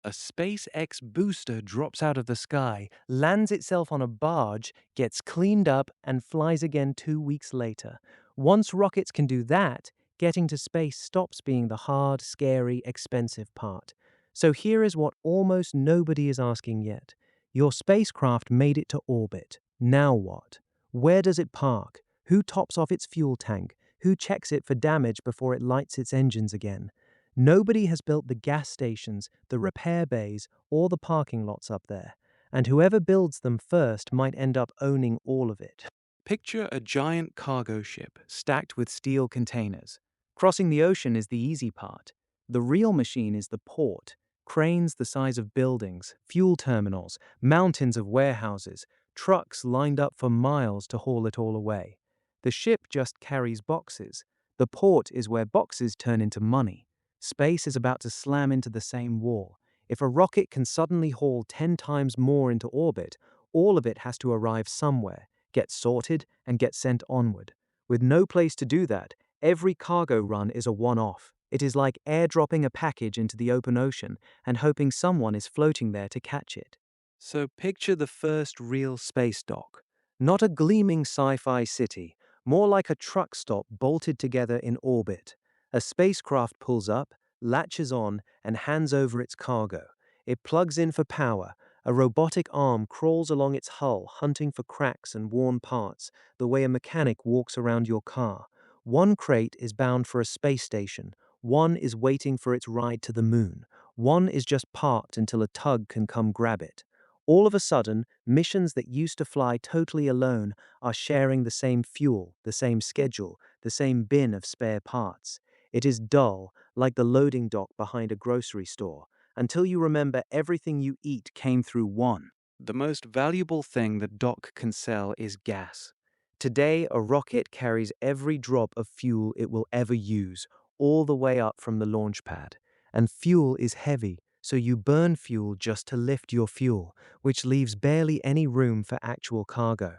A SpaceX booster drops out of the sky, lands itself on a barge, gets cleaned up, and flies again 2 weeks later. Once rockets can do that, getting to space stops being the hard, scary, expensive part. So here is what almost nobody is asking yet. Your spacecraft made it to orbit. Now what? Where does it park? Who tops off its fuel tank? Who checks it for damage before it lights its engines again? Nobody has built the gas stations, the repair bays, or the parking lots up there, and whoever builds them first might end up owning all of it. Picture a giant cargo ship stacked with steel containers. Crossing the ocean is the easy part. The real machine is the port. Cranes the size of buildings, fuel terminals, mountains of warehouses, trucks lined up for miles to haul it all away. The ship just carries boxes. The port is where boxes turn into money. Space is about to slam into the same wall. If a rocket can suddenly haul 10 times more into orbit, all of it has to arrive somewhere, get sorted, and get sent onward. With no place to do that, every cargo run is a one-off. It is like airdropping a package into the open ocean and hoping someone is floating there to catch it. So picture the first real space dock. Not a gleaming sci-fi city, more like a truck stop bolted together in orbit. A spacecraft pulls up, latches on, and hands over its cargo. It plugs in for power. A robotic arm crawls along its hull, hunting for cracks and worn parts, the way a mechanic walks around your car. One crate is bound for a space station. One is waiting for its ride to the moon. One is just parked until a tug can come grab it. All of a sudden, missions that used to fly totally alone are sharing the same fuel, the same schedule, the same bin of spare parts. It is dull, like the loading dock behind a grocery store, until you remember everything you eat came through one. The most valuable thing the dock can sell is gas. Today, a rocket carries every drop of fuel it will ever use, all the way up from the launch pad. And fuel is heavy, so you burn fuel just to lift your fuel, which leaves barely any room for actual cargo.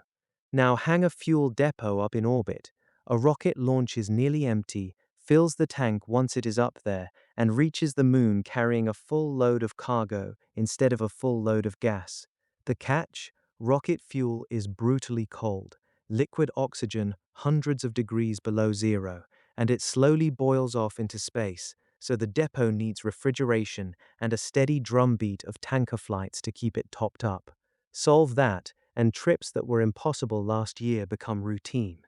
Now hang a fuel depot up in orbit. A rocket launches nearly empty, fills the tank once it is up there, and reaches the moon carrying a full load of cargo instead of a full load of gas. The catch? Rocket fuel is brutally cold, liquid oxygen hundreds of degrees below zero, and it slowly boils off into space, so the depot needs refrigeration and a steady drumbeat of tanker flights to keep it topped up. Solve that, and trips that were impossible last year become routine.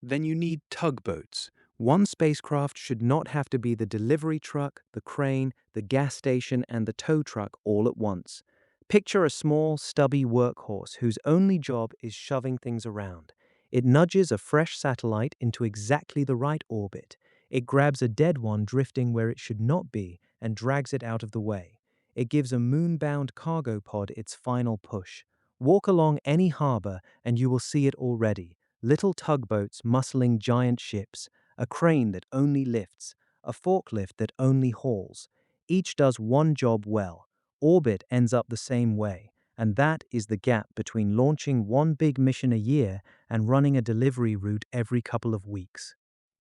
Then you need tugboats. One spacecraft should not have to be the delivery truck, the crane, the gas station, and the tow truck all at once. Picture a small, stubby workhorse whose only job is shoving things around. It nudges a fresh satellite into exactly the right orbit. It grabs a dead one drifting where it should not be and drags it out of the way. It gives a moon-bound cargo pod its final push. Walk along any harbor and you will see it already. Little tugboats muscling giant ships, a crane that only lifts, a forklift that only hauls. Each does one job well. Orbit ends up the same way, and that is the gap between launching one big mission a year and running a delivery route every couple of weeks.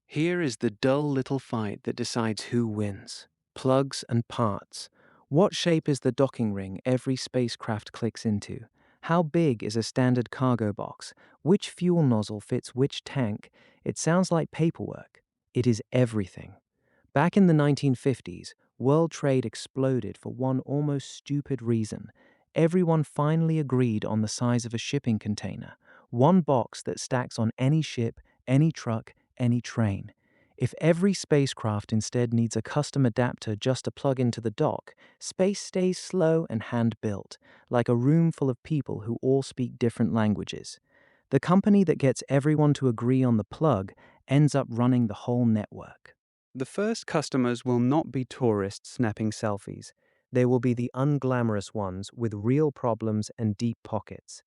Here is the dull little fight that decides who wins. Plugs and parts. What shape is the docking ring every spacecraft clicks into? How big is a standard cargo box? Which fuel nozzle fits which tank? It sounds like paperwork. It is everything. Back in the 1950s, world trade exploded for one almost stupid reason. Everyone finally agreed on the size of a shipping container, one box that stacks on any ship, any truck, any train. If every spacecraft instead needs a custom adapter just to plug into the dock, space stays slow and hand-built, like a room full of people who all speak different languages. The company that gets everyone to agree on the plug ends up running the whole network. The first customers will not be tourists snapping selfies. They will be the unglamorous ones with real problems and deep pockets.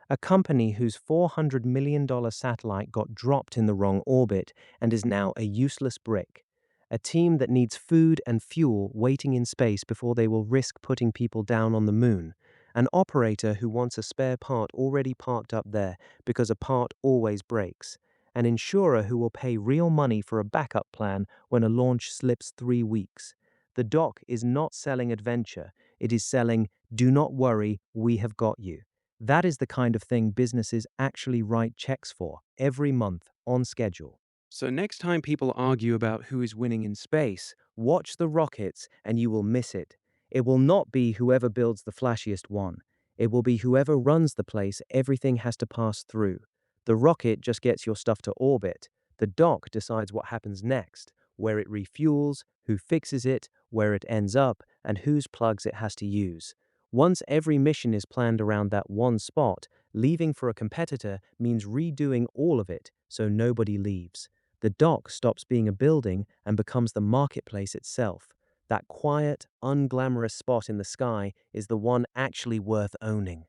A company whose $400 million satellite got dropped in the wrong orbit and is now a useless brick. A team that needs food and fuel waiting in space before they will risk putting people down on the moon. An operator who wants a spare part already parked up there because a part always breaks. An insurer who will pay real money for a backup plan when a launch slips 3 weeks. The dock is not selling adventure, it is selling, do not worry, we have got you. That is the kind of thing businesses actually write checks for every month on schedule. So, next time people argue about who is winning in space, watch the rockets and you will miss it. It will not be whoever builds the flashiest one. It will be whoever runs the place everything has to pass through. The rocket just gets your stuff to orbit. The dock decides what happens next, where it refuels, who fixes it, where it ends up, and whose plugs it has to use. Once every mission is planned around that one spot, leaving for a competitor means redoing all of it so nobody leaves. The dock stops being a building and becomes the marketplace itself. That quiet, unglamorous spot in the sky is the one actually worth owning.